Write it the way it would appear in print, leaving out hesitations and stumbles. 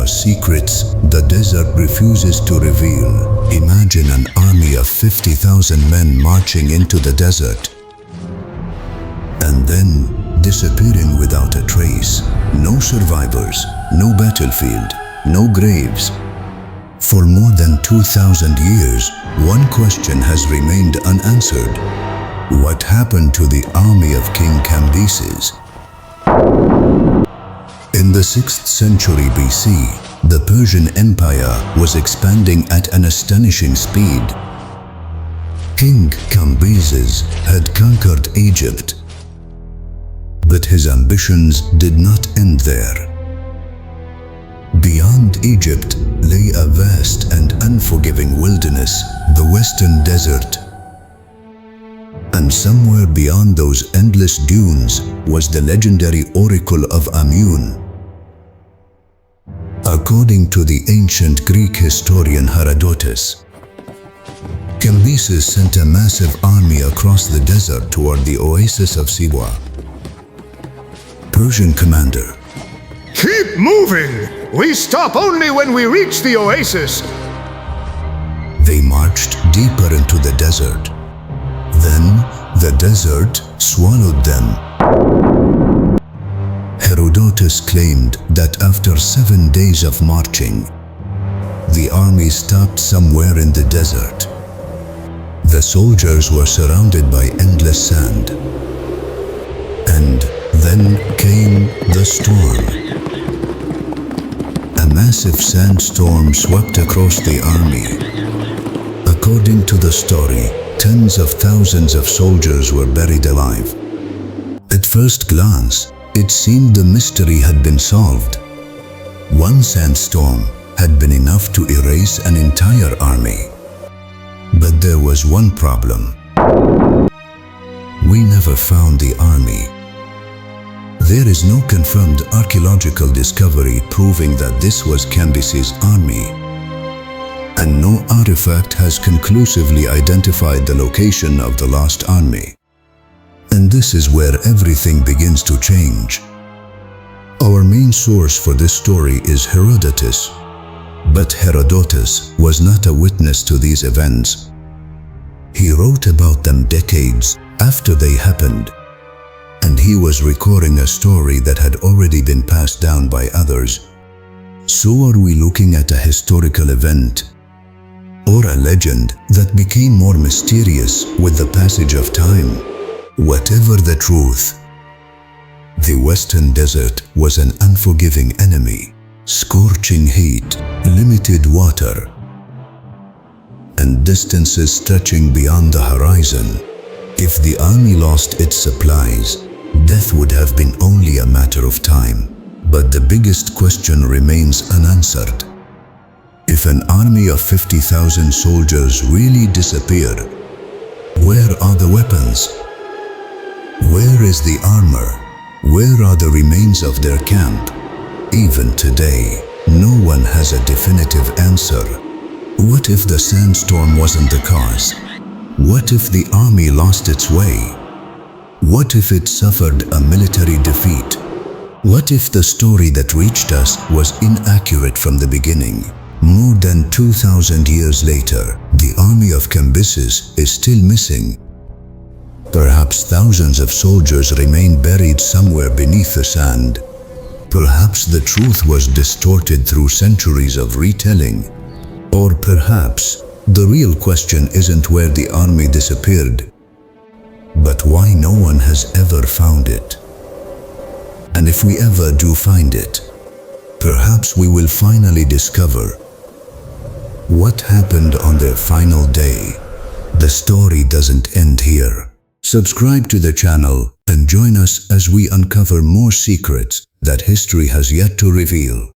secrets the desert refuses to reveal. Imagine an army of 50,000 men marching into the desert and then disappearing without a trace. No survivors, no battlefield, no graves. For more than 2,000 years, one question has remained unanswered. What happened to the army of King Cambyses? In the 6th century BC, the Persian Empire was expanding at an astonishing speed. King Cambyses had conquered Egypt, but his ambitions did not end there. Beyond Egypt lay a vast and unforgiving wilderness, the Western Desert. And somewhere beyond those endless dunes was the legendary oracle of Amun. According to the ancient Greek historian Herodotus, Cambyses sent a massive army across the desert toward the oasis of Siwa. Persian commander: "Keep moving! We stop only when we reach the oasis!" They marched deeper into the desert. Then the desert swallowed them. Herodotus claimed that after 7 days of marching, the army stopped somewhere in the desert. The soldiers were surrounded by endless sand. And then came the storm. A massive sandstorm swept across the army. According to the story, tens of thousands of soldiers were buried alive. At first glance, it seemed the mystery had been solved. One sandstorm had been enough to erase an entire army. But there was one problem. We never found the army. There is no confirmed archaeological discovery proving that this was Cambyses' army. And no artifact has conclusively identified the location of the lost army. And this is where everything begins to change. Our main source for this story is Herodotus. But Herodotus was not a witness to these events. He wrote about them decades after they happened. And he was recording a story that had already been passed down by others. So are we looking at a historical event or a legend that became more mysterious with the passage of time? Whatever the truth, the Western Desert was an unforgiving enemy. Scorching heat, limited water, and distances stretching beyond the horizon. If the army lost its supplies, death would have been only a matter of time. But the biggest question remains unanswered. If an army of 50,000 soldiers really disappeared, where are the weapons? Where is the armor? Where are the remains of their camp? Even today, no one has a definitive answer. What if the sandstorm wasn't the cause? What if the army lost its way? What if it suffered a military defeat? What if the story that reached us was inaccurate from the beginning? More than 2,000 years later, the army of Cambyses is still missing. Perhaps thousands of soldiers remain buried somewhere beneath the sand. Perhaps the truth was distorted through centuries of retelling. Or perhaps the real question isn't where the army disappeared, but why no one has ever found it. And if we ever do find it, perhaps we will finally discover what happened on their final day. The story doesn't end here. Subscribe to the channel and join us as we uncover more secrets that history has yet to reveal.